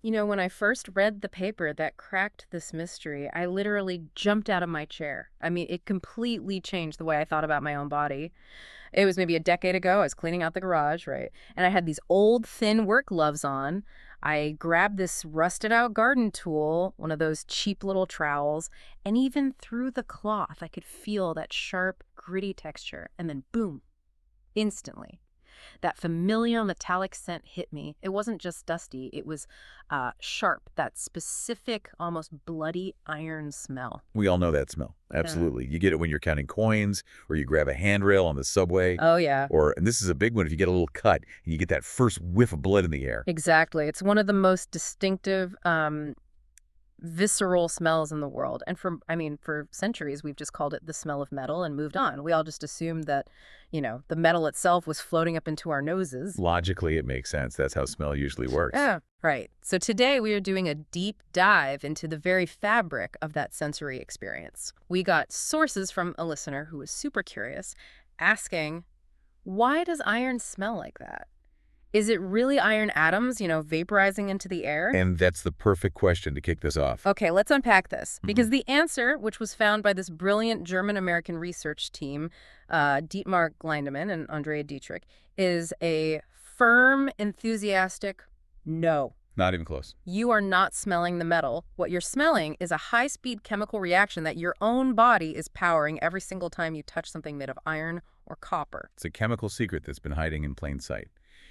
You know, when I first read the paper that cracked this mystery, I literally jumped out of my chair. I mean, it completely changed the way I thought about my own body. It was maybe a decade ago. I was cleaning out the garage, right? And I had these old, thin work gloves on. I grabbed this rusted out garden tool, one of those cheap little trowels, and even through the cloth, I could feel that sharp, gritty texture. And then boom, instantly, that familiar metallic scent hit me. It wasn't just dusty, it was sharp, that specific, almost bloody iron smell. We all know that smell. Absolutely. You get it when you're counting coins, or you grab a handrail on the subway. Oh, yeah. Or, and this is a big one, if you get a little cut and you get that first whiff of blood in the air. Exactly. It's one of the most distinctive visceral smells in the world. And for centuries, we've just called it the smell of metal and moved on. We all just assumed that, the metal itself was floating up into our noses. Logically, it makes sense. That's how smell usually works. Yeah, right. So today we are doing a deep dive into the very fabric of that sensory experience. We got sources from a listener who was super curious, asking, why does iron smell like that? Is it really iron atoms, vaporizing into the air? And that's the perfect question to kick this off. Okay, let's unpack this. Because the answer, which was found by this brilliant German-American research team, Dietmar Glindemann and Andrea Dietrich, is a firm, enthusiastic no. Not even close. You are not smelling the metal. What you're smelling is a high-speed chemical reaction that your own body is powering every single time you touch something made of iron or copper. It's a chemical secret that's been hiding in plain sight.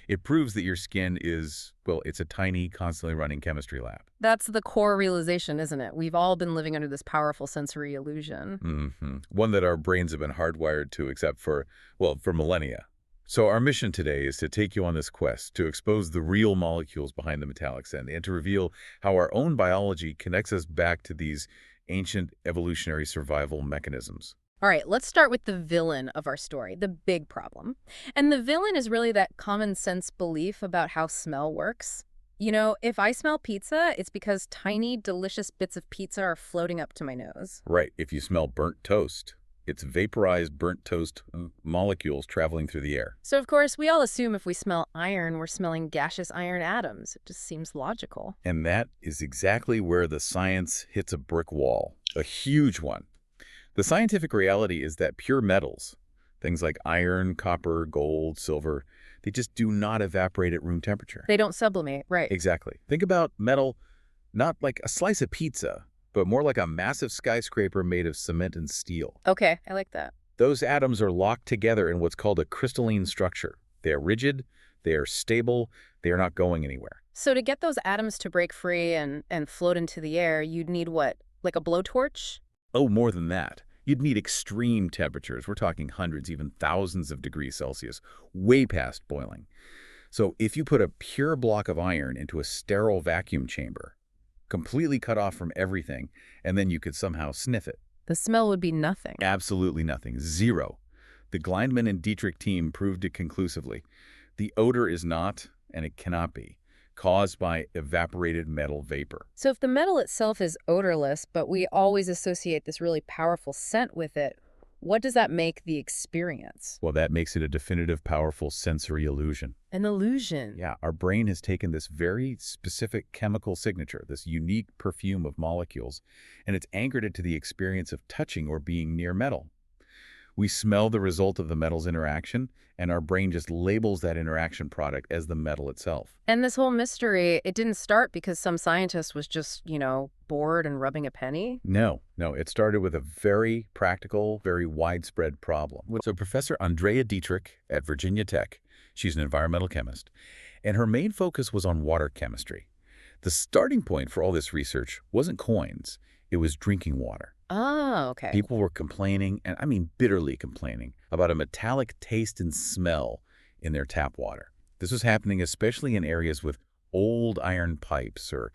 It proves that your skin is, well, it's a tiny, constantly running chemistry lab. That's the core realization, isn't it? We've all been living under this powerful sensory illusion. One that our brains have been hardwired to, except for millennia. So our mission today is to take you on this quest to expose the real molecules behind the metallic scent and to reveal how our own biology connects us back to these ancient evolutionary survival mechanisms. All right, let's start with the villain of our story, the big problem. And the villain is really that common sense belief about how smell works. If I smell pizza, it's because tiny, delicious bits of pizza are floating up to my nose. Right. If you smell burnt toast, it's vaporized burnt toast molecules traveling through the air. So, of course, we all assume if we smell iron, we're smelling gaseous iron atoms. It just seems logical. And that is exactly where the science hits a brick wall, a huge one. The scientific reality is that pure metals, things like iron, copper, gold, silver, they just do not evaporate at room temperature. They don't sublimate, right? Exactly. Think about metal not like a slice of pizza, but more like a massive skyscraper made of cement and steel. Okay, I like that. Those atoms are locked together in what's called a crystalline structure. They are rigid, they are stable, they are not going anywhere. So to get those atoms to break free and float into the air, you'd need what, like a blowtorch? Oh, more than that. You'd need extreme temperatures. We're talking hundreds, even thousands of degrees Celsius, way past boiling. So if you put a pure block of iron into a sterile vacuum chamber, completely cut off from everything, and then you could somehow sniff it. The smell would be nothing. Absolutely nothing. Zero. The Glindemann and Dietrich team proved it conclusively. The odor is not, and it cannot be, caused by evaporated metal vapor. So if the metal itself is odorless, but we always associate this really powerful scent with it, what does that make the experience? Well, that makes it a definitive, powerful sensory illusion. An illusion? Yeah, our brain has taken this very specific chemical signature, this unique perfume of molecules, and it's anchored it to the experience of touching or being near metal. We smell the result of the metal's interaction, and our brain just labels that interaction product as the metal itself. And this whole mystery, it didn't start because some scientist was just, bored and rubbing a penny? No. It started with a very practical, very widespread problem. So Professor Andrea Dietrich at Virginia Tech, she's an environmental chemist, and her main focus was on water chemistry. The starting point for all this research wasn't coins, it was drinking water. Oh, okay. People were complaining, and I mean bitterly complaining, about a metallic taste and smell in their tap water. This was happening especially in areas with old iron pipes or,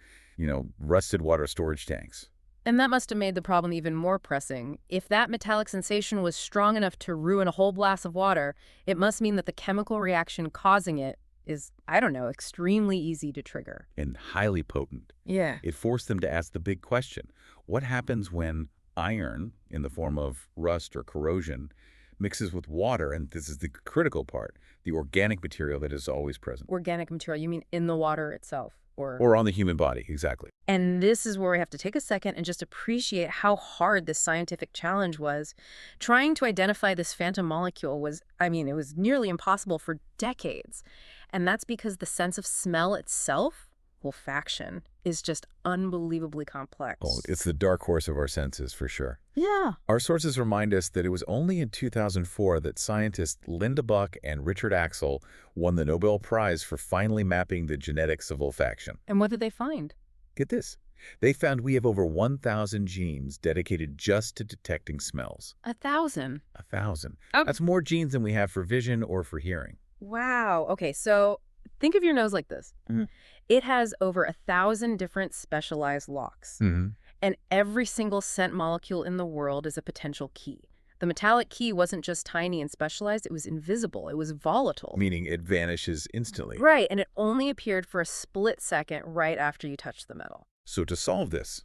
rusted water storage tanks. And that must have made the problem even more pressing. If that metallic sensation was strong enough to ruin a whole glass of water, it must mean that the chemical reaction causing it is, extremely easy to trigger. And highly potent. Yeah. It forced them to ask the big question. What happens when iron, in the form of rust or corrosion, mixes with water, and this is the critical part, the organic material that is always present? Organic material, you mean in the water itself? Or on the human body, exactly. And this is where we have to take a second and just appreciate how hard this scientific challenge was. Trying to identify this phantom molecule was, it was nearly impossible for decades. And that's because the sense of smell itself, olfaction, is just unbelievably complex. Oh, it's the dark horse of our senses, for sure. Yeah. Our sources remind us that it was only in 2004 that scientists Linda Buck and Richard Axel won the Nobel Prize for finally mapping the genetics of olfaction. And what did they find? Get this. They found we have over 1,000 genes dedicated just to detecting smells. 1,000? 1,000. Oh. That's more genes than we have for vision or for hearing. Wow. Okay, so think of your nose like this. Mhm. It has over 1,000 different specialized locks. Mm-hmm. And every single scent molecule in the world is a potential key. The metallic key wasn't just tiny and specialized, it was invisible, it was volatile. Meaning it vanishes instantly. Right, and it only appeared for a split second right after you touched the metal. So to solve this,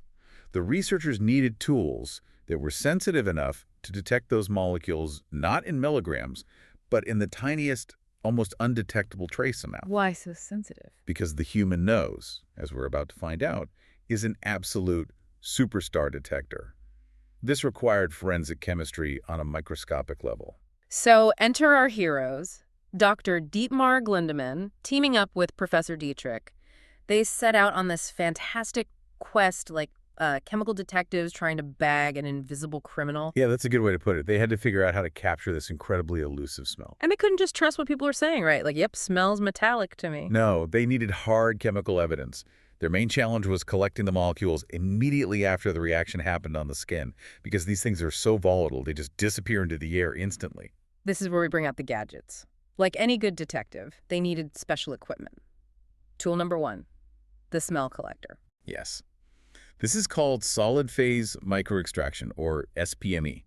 the researchers needed tools that were sensitive enough to detect those molecules not in milligrams, but in the tiniest, almost undetectable trace amount. Why so sensitive? Because the human nose, as we're about to find out, is an absolute superstar detector. This required forensic chemistry on a microscopic level. So enter our heroes, Dr. Dietmar Glindemann, teaming up with Professor Dietrich. They set out on this fantastic quest, like chemical detectives trying to bag an invisible criminal. Yeah, that's a good way to put it. They had to figure out how to capture this incredibly elusive smell. And they couldn't just trust what people were saying, right? Like, yep, smells metallic to me. No, they needed hard chemical evidence. Their main challenge was collecting the molecules immediately after the reaction happened on the skin, because these things are so volatile, they just disappear into the air instantly. This is where we bring out the gadgets. Like any good detective, they needed special equipment. Tool number 1, the smell collector. Yes. This is called solid phase microextraction, or SPME.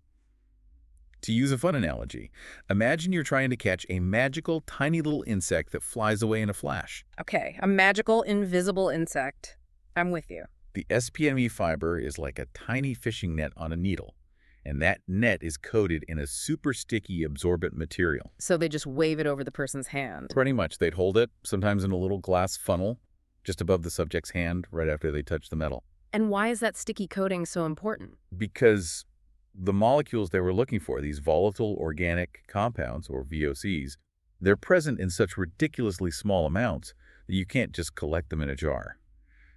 To use a fun analogy, imagine you're trying to catch a magical tiny little insect that flies away in a flash. Okay, a magical invisible insect. I'm with you. The SPME fiber is like a tiny fishing net on a needle, and that net is coated in a super sticky absorbent material. So they just wave it over the person's hand. Pretty much. They'd hold it, sometimes in a little glass funnel, just above the subject's hand right after they touch the metal. And why is that sticky coating so important? Because the molecules they were looking for, these volatile organic compounds, or VOCs, they're present in such ridiculously small amounts that you can't just collect them in a jar.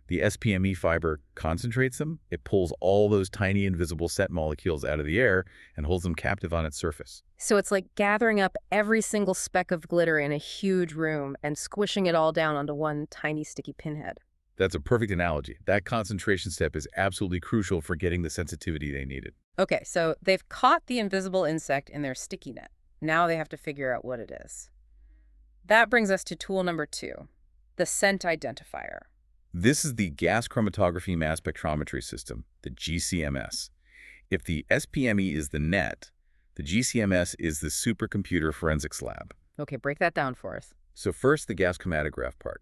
The SPME fiber concentrates them, it pulls all those tiny invisible scent molecules out of the air and holds them captive on its surface. So it's like gathering up every single speck of glitter in a huge room and squishing it all down onto one tiny sticky pinhead. That's a perfect analogy. That concentration step is absolutely crucial for getting the sensitivity they needed. Okay, so they've caught the invisible insect in their sticky net. Now they have to figure out what it is. That brings us to tool number 2, the scent identifier. This is the gas chromatography mass spectrometry system, the GCMS. If the SPME is the net, the GCMS is the supercomputer forensics lab. Okay, break that down for us. So first, the gas chromatograph part.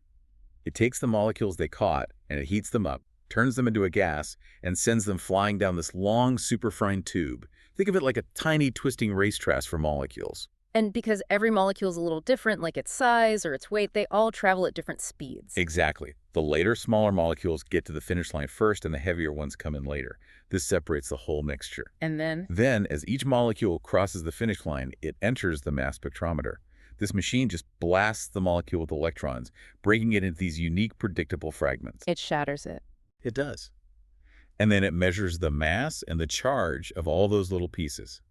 It takes the molecules they caught and it heats them up, turns them into a gas, and sends them flying down this long, superfine tube. Think of it like a tiny twisting racetrack for molecules. And because every molecule is a little different, like its size or its weight, they all travel at different speeds. Exactly. The later, smaller molecules get to the finish line first, and the heavier ones come in later. This separates the whole mixture. And then? Then, as each molecule crosses the finish line, it enters the mass spectrometer. This machine just blasts the molecule with electrons, breaking it into these unique, predictable fragments. It shatters it. It does. And then it measures the mass and the charge of all those little pieces.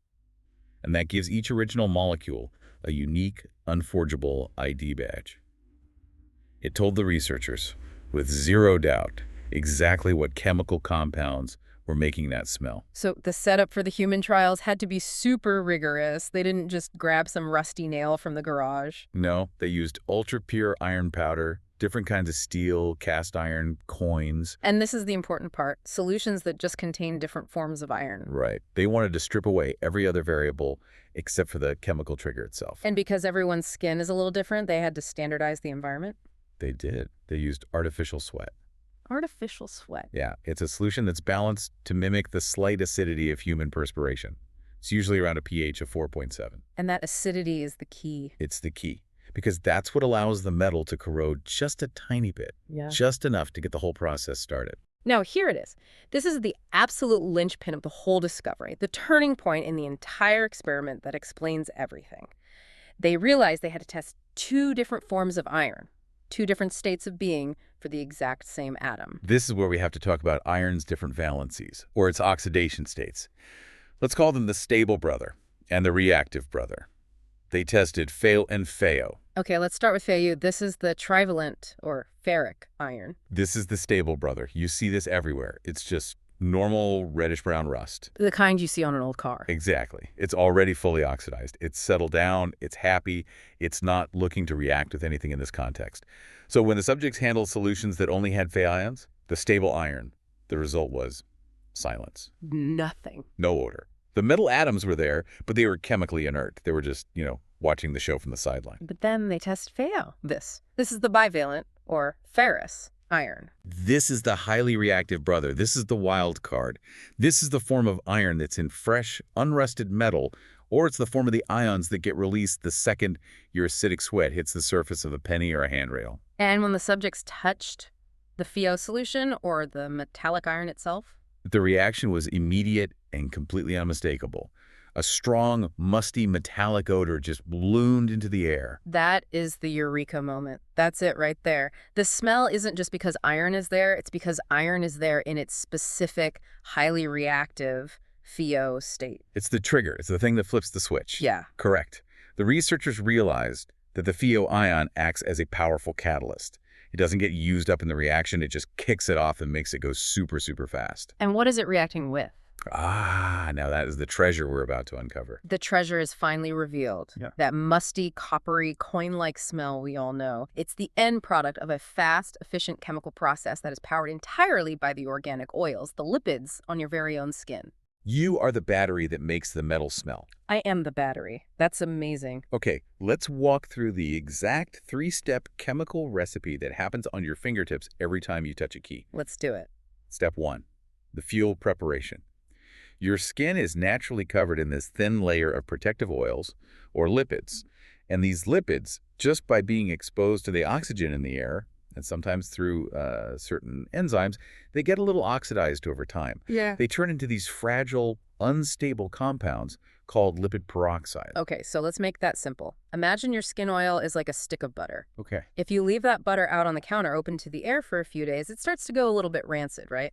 And that gives each original molecule a unique, unforgeable ID badge. It told the researchers, with zero doubt, exactly what chemical compounds were making that smell. So the setup for the human trials had to be super rigorous. They didn't just grab some rusty nail from the garage. No, they used ultra-pure iron powder, different kinds of steel, cast iron, coins. And this is the important part, solutions that just contain different forms of iron. Right. They wanted to strip away every other variable except for the chemical trigger itself. And because everyone's skin is a little different, they had to standardize the environment? They did. They used artificial sweat. Artificial sweat. Yeah, it's a solution that's balanced to mimic the slight acidity of human perspiration. It's usually around a pH of 4.7. And that acidity is the key. It's the key. because that's what allows the metal to corrode just a tiny bit, Yeah. just enough to get the whole process started. Now, here it is. This is the absolute linchpin of the whole discovery, the turning point in the entire experiment that explains everything. They realized they had to test two different forms of iron, two different states of being for the exact same atom. This is where we have to talk about iron's different valencies, or its oxidation states. Let's call them the stable brother and the reactive brother. They tested Fe and Feo. Okay, let's start with Feu. This is the trivalent, or ferric, iron. This is the stable brother. You see this everywhere. It's just normal reddish-brown rust. The kind you see on an old car. Exactly. It's already fully oxidized. It's settled down. It's happy. It's not looking to react with anything in this context. So when the subjects handled solutions that only had Fe ions, the stable iron, the result was silence. Nothing. No odor. The metal atoms were there, but they were chemically inert. They were just, watching the show from the sideline. But then they test Feo. This is the bivalent, or ferrous, iron. This is the highly reactive brother. This is the wild card. This is the form of iron that's in fresh, unrusted metal, or it's the form of the ions that get released the second your acidic sweat hits the surface of a penny or a handrail. And when the subjects touched the Feo solution, or the metallic iron itself? The reaction was immediate and completely unmistakable. A strong, musty, metallic odor just ballooned into the air. That is the Eureka moment. That's it right there. The smell isn't just because iron is there, it's because iron is there in its specific, highly reactive Feo state. It's the trigger. It's the thing that flips the switch. Yeah. Correct. The researchers realized that the Feo ion acts as a powerful catalyst. It doesn't get used up in the reaction. It just kicks it off and makes it go super, super fast. And what is it reacting with? Now that is the treasure we're about to uncover. The treasure is finally revealed. Yeah. That musty, coppery, coin-like smell we all know. It's the end product of a fast, efficient chemical process that is powered entirely by the organic oils, the lipids on your very own skin. You are the battery that makes the metal smell. I am the battery. That's amazing. Okay, let's walk through the exact three-step chemical recipe that happens on your fingertips every time you touch a key. Let's do it. Step 1, the fuel preparation. Your skin is naturally covered in this thin layer of protective oils, or lipids. And these lipids, just by being exposed to the oxygen in the air, and sometimes through certain enzymes, they get a little oxidized over time. Yeah. They turn into these fragile, unstable compounds called lipid peroxide. Okay, so let's make that simple. Imagine your skin oil is like a stick of butter. Okay. If you leave that butter out on the counter open to the air for a few days, it starts to go a little bit rancid, right?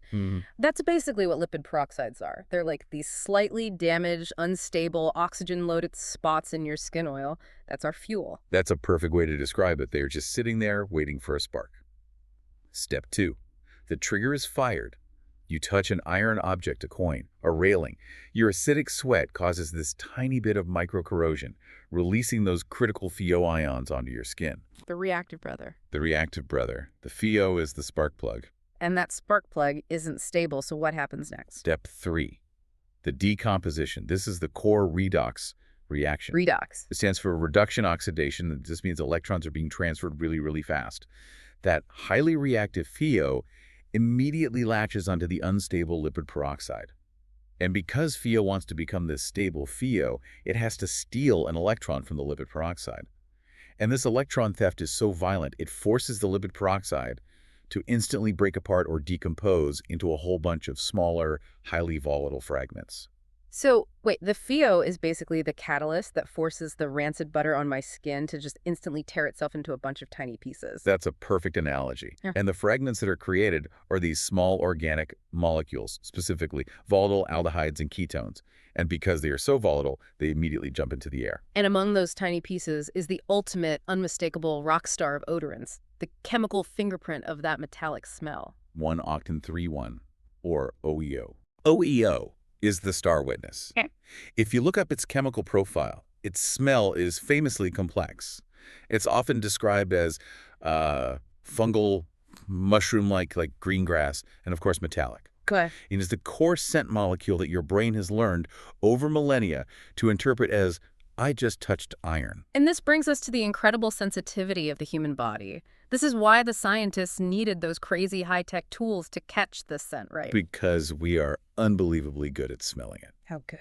That's basically what lipid peroxides are. They're like these slightly damaged, unstable, oxygen-loaded spots in your skin oil. That's our fuel. That's a perfect way to describe it. They're just sitting there waiting for a spark. Step 2. The trigger is fired. You touch an iron object, a coin, a railing. Your acidic sweat causes this tiny bit of microcorrosion, releasing those critical Feo ions onto your skin. The reactive brother. The reactive brother. The Feo is the spark plug. And that spark plug isn't stable, so what happens next? Step 3. The decomposition. This is the core redox reaction. Redox. It stands for reduction oxidation. This means electrons are being transferred really, really fast. That highly reactive Feo immediately latches onto the unstable lipid peroxide. And because Feo wants to become this stable Feo, it has to steal an electron from the lipid peroxide. And this electron theft is so violent, it forces the lipid peroxide to instantly break apart or decompose into a whole bunch of smaller, highly volatile fragments. So, wait, the Feo is basically the catalyst that forces the rancid butter on my skin to just instantly tear itself into a bunch of tiny pieces. That's a perfect analogy. Yeah. And the fragments that are created are these small organic molecules, specifically volatile aldehydes and ketones. And because they are so volatile, they immediately jump into the air. And among those tiny pieces is the ultimate, unmistakable rock star of odorants, the chemical fingerprint of that metallic smell. 1-octan-3-1, or OEO. OEO is the star witness. Okay. If you look up its chemical profile, its smell is famously complex. It's often described as fungal, mushroom-like, like green grass, and of course metallic. Okay. It is the core scent molecule that your brain has learned over millennia to interpret as, I just touched iron. And this brings us to the incredible sensitivity of the human body. This is why the scientists needed those crazy high-tech tools to catch this scent, right? Because we are unbelievably good at smelling it. How good.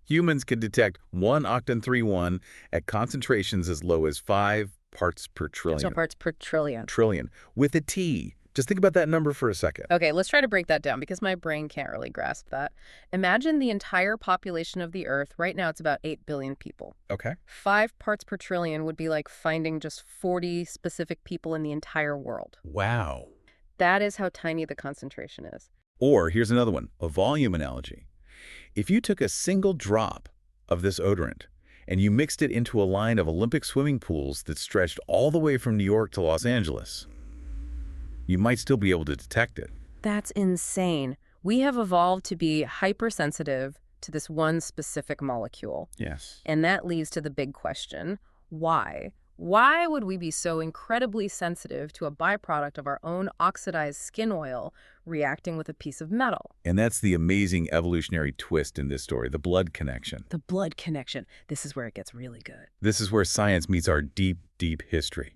Humans can detect 1-octan-3-1 at concentrations as low as 5 parts per So trillion. parts per trillion. Trillion. With a T. Just think about that number for a second. Okay, let's try to break that down because my brain can't really grasp that. Imagine the entire population of the Earth. Right now, it's about 8 billion people. Okay. 5 parts per trillion would be like finding just 40 specific people in the entire world. Wow. That is how tiny the concentration is. Or here's another one, a volume analogy. If you took a single drop of this odorant and you mixed it into a line of Olympic swimming pools that stretched all the way from New York to Los Angeles, you might still be able to detect it. That's insane. We have evolved to be hypersensitive to this one specific molecule. Yes. And that leads to the big question, why? Why would we be so incredibly sensitive to a byproduct of our own oxidized skin oil reacting with a piece of metal? And that's the amazing evolutionary twist in this story, the blood connection. The blood connection. This is where it gets really good. This is where science meets our deep, deep history.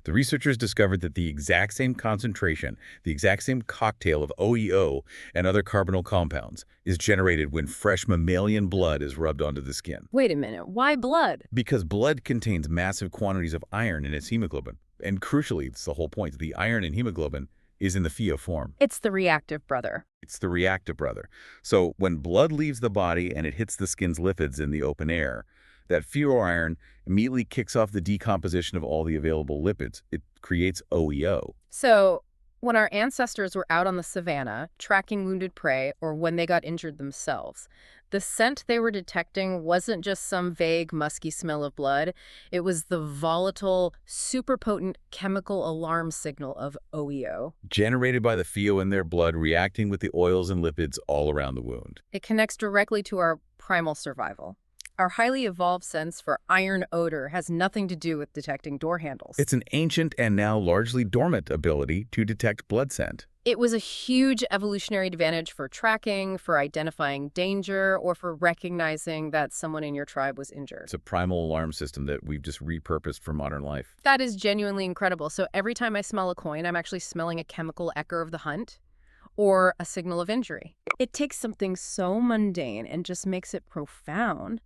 The researchers discovered that the exact same concentration, the exact same cocktail of OEO and other carbonyl compounds is generated when fresh mammalian blood is rubbed onto the skin. Wait a minute, why blood? Because blood contains massive quantities of iron in its hemoglobin. And crucially, it's the whole point, the iron in hemoglobin is in the Phe form. It's the reactive brother. It's the reactive brother. So when blood leaves the body and it hits the skin's lipids in the open air, that ferroiron immediately kicks off the decomposition of all the available lipids. It creates OEO. So when our ancestors were out on the savannah, tracking wounded prey, or when they got injured themselves, the scent they were detecting wasn't just some vague, musky smell of blood. It was the volatile, super potent chemical alarm signal of OEO. Generated by the Phe in their blood reacting with the oils and lipids all around the wound. It connects directly to our primal survival. Our highly evolved sense for iron odor has nothing to do with detecting door handles. It's an ancient and now largely dormant ability to detect blood scent. It was a huge evolutionary advantage for tracking, for identifying danger, or for recognizing that someone in your tribe was injured. It's a primal alarm system that we've just repurposed for modern life. That is genuinely incredible. So every time I smell a coin, I'm actually smelling a chemical echo of the hunt or a signal of injury. It takes something so mundane and just makes it profound.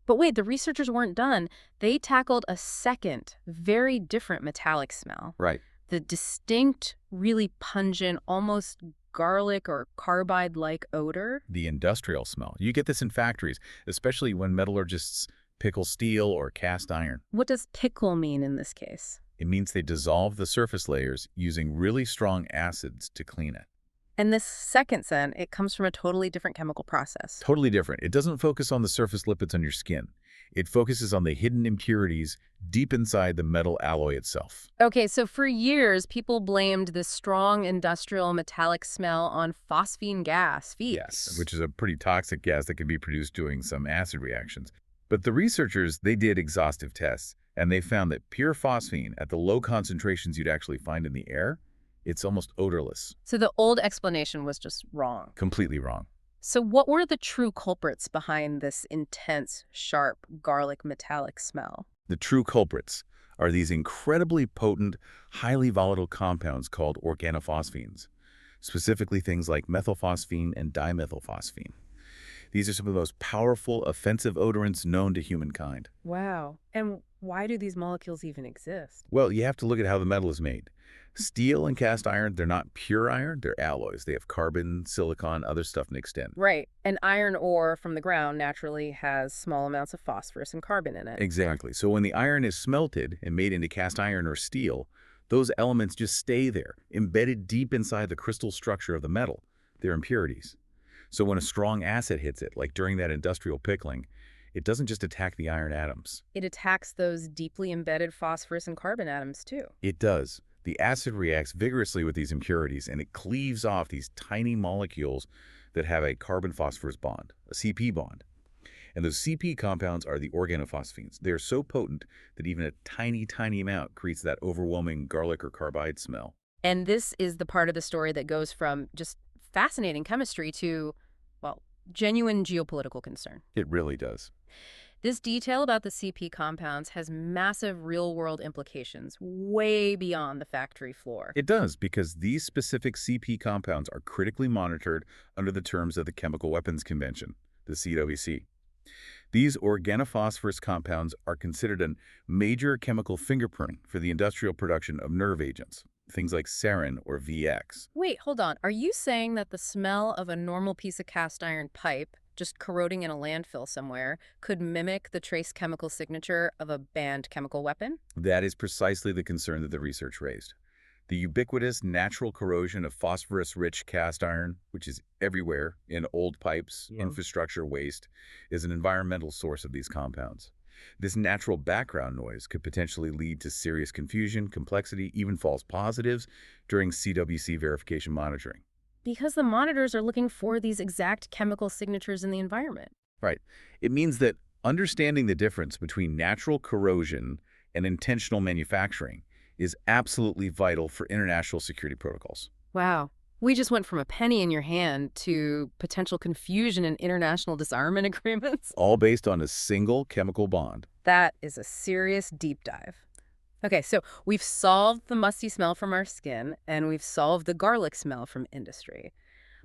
But wait, the researchers weren't done. They tackled a second, very different metallic smell. Right. The distinct, really pungent, almost garlic or carbide-like odor. The industrial smell. You get this in factories, especially when metallurgists pickle steel or cast iron. What does pickle mean in this case? It means they dissolve the surface layers using really strong acids to clean it. And this second scent, it comes from a totally different chemical process. Totally different. It doesn't focus on the surface lipids on your skin. It focuses on the hidden impurities deep inside the metal alloy itself. Okay, so for years, people blamed this strong industrial metallic smell on phosphine gas, PHEES. Yes, which is a pretty toxic gas that can be produced doing some acid reactions. But the researchers, they did exhaustive tests, and they found that pure phosphine at the low concentrations you'd actually find in the air, it's almost odorless. So the old explanation was just wrong. Completely wrong. So what were the true culprits behind this intense, sharp, garlic metallic smell? The true culprits are these incredibly potent, highly volatile compounds called organophosphines, specifically things like methylphosphine and dimethylphosphine. These are some of the most powerful, offensive odorants known to humankind. Wow. And why do these molecules even exist? Well, you have to look at how the metal is made. Steel and cast iron, they're not pure iron, they're alloys. They have carbon, silicon, other stuff mixed in. Right. And iron ore from the ground naturally has small amounts of phosphorus and carbon in it. Exactly. So when the iron is smelted and made into cast iron or steel, those elements just stay there, embedded deep inside the crystal structure of the metal. They're impurities. So when a strong acid hits it, like during that industrial pickling, it doesn't just attack the iron atoms. It attacks those deeply embedded phosphorus and carbon atoms too. It does. The acid reacts vigorously with these impurities, and it cleaves off these tiny molecules that have a carbon-phosphorus bond, a CP bond. And those CP compounds are the organophosphines. They are so potent that even a tiny, tiny amount creates that overwhelming garlic or carbide smell. And this is the part of the story that goes from just fascinating chemistry to, well, genuine geopolitical concern. It really does. This detail about the CP compounds has massive real-world implications way beyond the factory floor. It does, because these specific CP compounds are critically monitored under the terms of the Chemical Weapons Convention, the CWC. These organophosphorus compounds are considered a major chemical fingerprint for the industrial production of nerve agents, things like sarin or VX. Wait, hold on. Are you saying that the smell of a normal piece of cast iron pipe just corroding in a landfill somewhere could mimic the trace chemical signature of a banned chemical weapon? That is precisely the concern that the research raised. The ubiquitous natural corrosion of phosphorus-rich cast iron, which is everywhere in old pipes, infrastructure waste, is an environmental source of these compounds. This natural background noise could potentially lead to serious confusion, complexity, even false positives during CWC verification monitoring. Because the monitors are looking for these exact chemical signatures in the environment. Right. It means that understanding the difference between natural corrosion and intentional manufacturing is absolutely vital for international security protocols. Wow. We just went from a penny in your hand to potential confusion in international disarmament agreements. All based on a single chemical bond. That is a serious deep dive. Okay, so we've solved the musty smell from our skin, and we've solved the garlic smell from industry.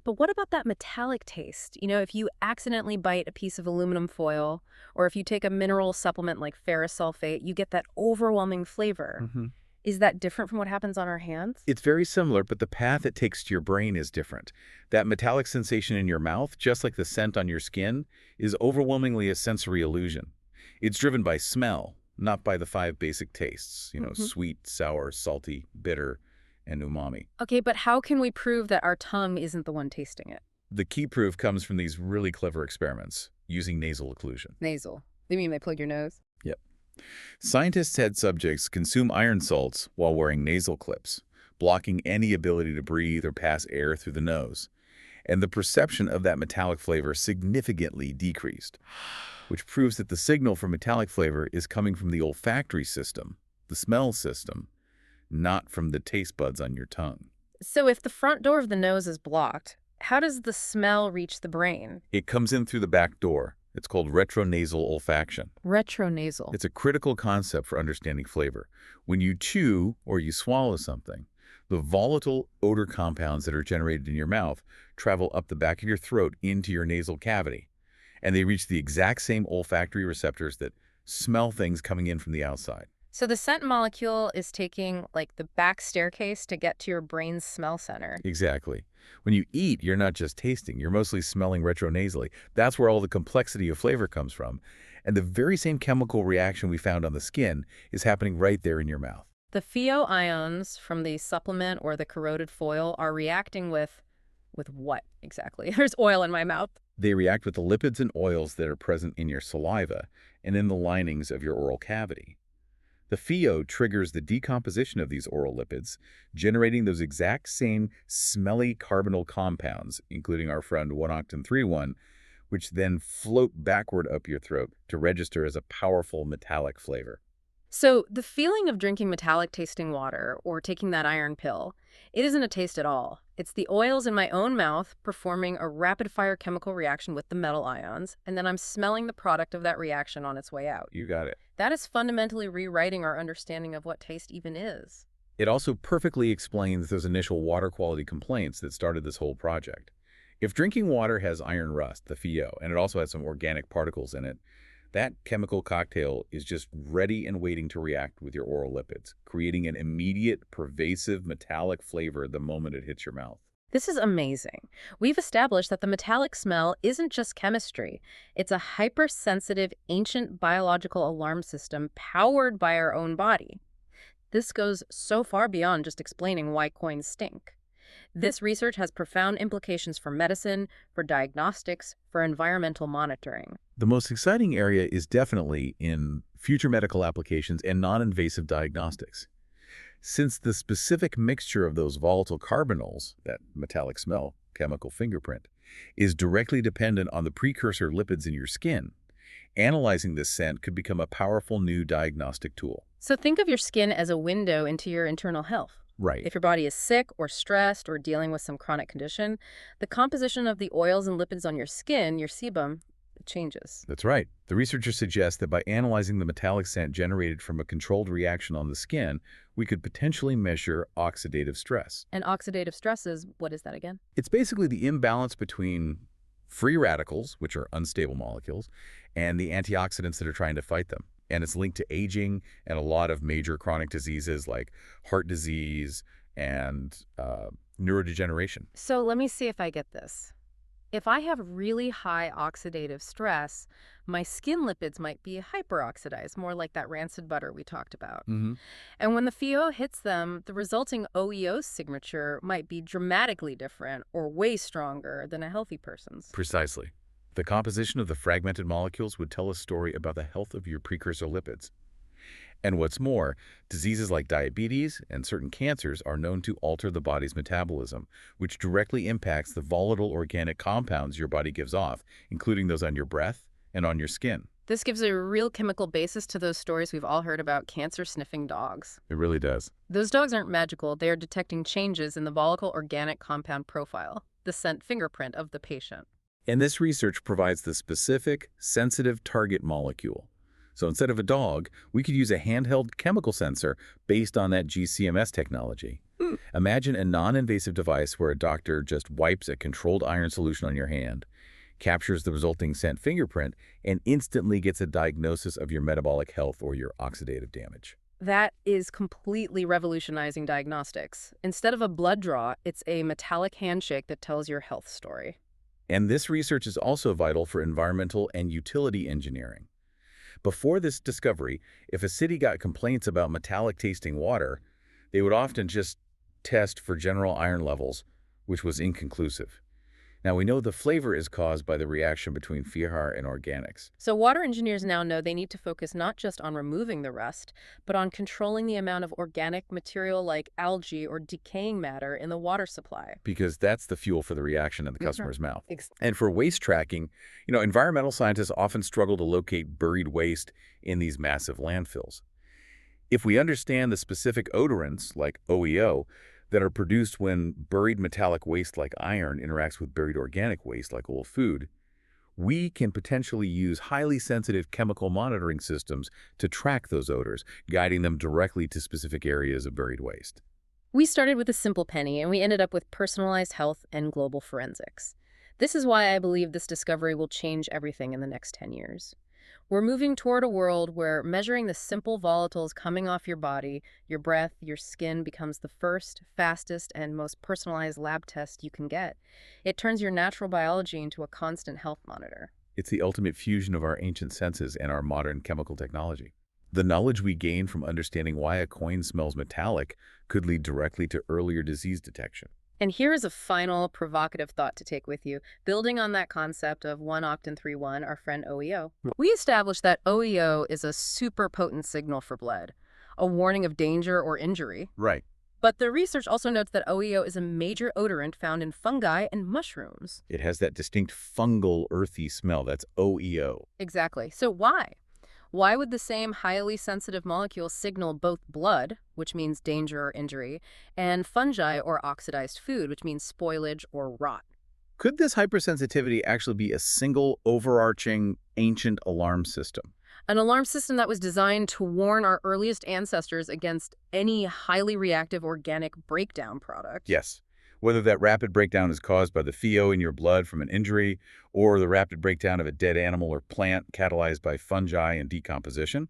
But what about that metallic taste? You know, if you accidentally bite a piece of aluminum foil, or if you take a mineral supplement like ferrous sulfate, you get that overwhelming flavor. Is that different from what happens on our hands? It's very similar, but the path it takes to your brain is different. That metallic sensation in your mouth, just like the scent on your skin, is overwhelmingly a sensory illusion. It's driven by smell, not by the 5 basic tastes, sweet, sour, salty, bitter, and umami. Okay, but how can we prove that our tongue isn't the one tasting it? The key proof comes from these really clever experiments using nasal occlusion. Nasal. You mean they plug your nose? Yep. Scientists had subjects consume iron salts while wearing nasal clips, blocking any ability to breathe or pass air through the nose. And the perception of that metallic flavor significantly decreased, which proves that the signal for metallic flavor is coming from the olfactory system, the smell system, not from the taste buds on your tongue. So if the front door of the nose is blocked, how does the smell reach the brain? It comes in through the back door. It's called retronasal olfaction. Retronasal. It's a critical concept for understanding flavor. When you chew or you swallow something, the volatile odor compounds that are generated in your mouth travel up the back of your throat into your nasal cavity, and they reach the exact same olfactory receptors that smell things coming in from the outside. So the scent molecule is taking, like, the back staircase to get to your brain's smell center. Exactly. When you eat, you're not just tasting, you're mostly smelling retronasally. That's where all the complexity of flavor comes from. And the very same chemical reaction we found on the skin is happening right there in your mouth. The pheo ions from the supplement or the corroded foil are reacting with what exactly? There's oil in my mouth. They react with the lipids and oils that are present in your saliva and in the linings of your oral cavity. The pheo triggers the decomposition of these oral lipids, generating those exact same smelly carbonyl compounds, including our friend 1-octan-3-1, which then float backward up your throat to register as a powerful metallic flavor. So the feeling of drinking metallic tasting water or taking that iron pill, it isn't a taste at all. It's the oils in my own mouth performing a rapid-fire chemical reaction with the metal ions, and then I'm smelling the product of that reaction on its way out. You got it. That is fundamentally rewriting our understanding of what taste even is. It also perfectly explains those initial water quality complaints that started this whole project. If drinking water has iron rust, the pheo, and it also has some organic particles in it, that chemical cocktail is just ready and waiting to react with your oral lipids, creating an immediate, pervasive metallic flavor the moment it hits your mouth. This is amazing. We've established that the metallic smell isn't just chemistry. It's a hypersensitive, ancient biological alarm system powered by our own body. This goes so far beyond just explaining why coins stink. This research has profound implications for medicine, for diagnostics, for environmental monitoring. The most exciting area is definitely in future medical applications and non-invasive diagnostics. Since the specific mixture of those volatile carbonyls, that metallic smell, chemical fingerprint, is directly dependent on the precursor lipids in your skin, analyzing this scent could become a powerful new diagnostic tool. So think of your skin as a window into your internal health. Right. If your body is sick or stressed or dealing with some chronic condition, the composition of the oils and lipids on your skin, your sebum, changes. That's right. The researchers suggest that by analyzing the metallic scent generated from a controlled reaction on the skin, we could potentially measure oxidative stress. And oxidative stress is, what is that again? It's basically the imbalance between free radicals, which are unstable molecules, and the antioxidants that are trying to fight them. And it's linked to aging and a lot of major chronic diseases like heart disease and neurodegeneration. So let me see if I get this. If I have really high oxidative stress, my skin lipids might be hyperoxidized, more like that rancid butter we talked about. Mm-hmm. And when the FeO hits them, the resulting OEO signature might be dramatically different or way stronger than a healthy person's. Precisely. The composition of the fragmented molecules would tell a story about the health of your precursor lipids. And what's more, diseases like diabetes and certain cancers are known to alter the body's metabolism, which directly impacts the volatile organic compounds your body gives off, including those on your breath and on your skin. This gives a real chemical basis to those stories we've all heard about cancer-sniffing dogs. It really does. Those dogs aren't magical. They are detecting changes in the volatile organic compound profile, the scent fingerprint of the patient. And this research provides the specific, sensitive target molecule. So instead of a dog, we could use a handheld chemical sensor based on that GCMS technology. Imagine a non-invasive device where a doctor just wipes a controlled iron solution on your hand, captures the resulting scent fingerprint, and instantly gets a diagnosis of your metabolic health or your oxidative damage. That is completely revolutionizing diagnostics. Instead of a blood draw, it's a metallic handshake that tells your health story. And this research is also vital for environmental and utility engineering. Before this discovery, if a city got complaints about metallic-tasting water, they would often just test for general iron levels, which was inconclusive. Now, we know the flavor is caused by the reaction between FeHR and organics. So water engineers now know they need to focus not just on removing the rust, but on controlling the amount of organic material like algae or decaying matter in the water supply. Because that's the fuel for the reaction in the customer's mouth. And for waste tracking, environmental scientists often struggle to locate buried waste in these massive landfills. If we understand the specific odorants, like OEO, that are produced when buried metallic waste like iron interacts with buried organic waste like old food, we can potentially use highly sensitive chemical monitoring systems to track those odors, guiding them directly to specific areas of buried waste. We started with a simple penny, and we ended up with personalized health and global forensics. This is why I believe this discovery will change everything in the next 10 years. We're moving toward a world where measuring the simple volatiles coming off your body, your breath, your skin becomes the first, fastest, and most personalized lab test you can get. It turns your natural biology into a constant health monitor. It's the ultimate fusion of our ancient senses and our modern chemical technology. The knowledge we gain from understanding why a coin smells metallic could lead directly to earlier disease detection. And here is a final provocative thought to take with you. Building on that concept of 1-octan-3-1, our friend OEO, we established that OEO is a super potent signal for blood, a warning of danger or injury. Right. But the research also notes that OEO is a major odorant found in fungi and mushrooms. It has that distinct fungal, earthy smell. That's OEO. Exactly. So why? Why would the same highly sensitive molecule signal both blood, which means danger or injury, and fungi or oxidized food, which means spoilage or rot? Could this hypersensitivity actually be a single, overarching, ancient alarm system? An alarm system that was designed to warn our earliest ancestors against any highly reactive organic breakdown product. Yes. Whether that rapid breakdown is caused by the FeO in your blood from an injury or the rapid breakdown of a dead animal or plant catalyzed by fungi and decomposition,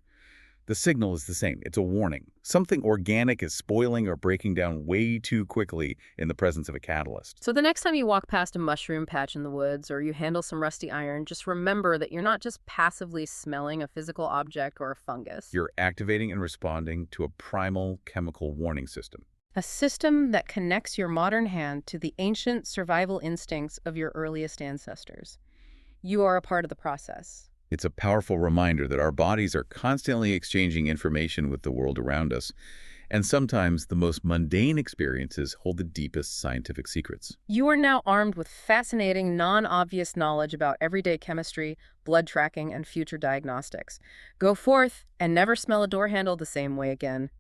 the signal is the same. It's a warning. Something organic is spoiling or breaking down way too quickly in the presence of a catalyst. So the next time you walk past a mushroom patch in the woods or you handle some rusty iron, just remember that you're not just passively smelling a physical object or a fungus. You're activating and responding to a primal chemical warning system. A system that connects your modern hand to the ancient survival instincts of your earliest ancestors. You are a part of the process. It's a powerful reminder that our bodies are constantly exchanging information with the world around us, and sometimes the most mundane experiences hold the deepest scientific secrets. You are now armed with fascinating, non-obvious knowledge about everyday chemistry, blood tracking, and future diagnostics. Go forth and never smell a door handle the same way again.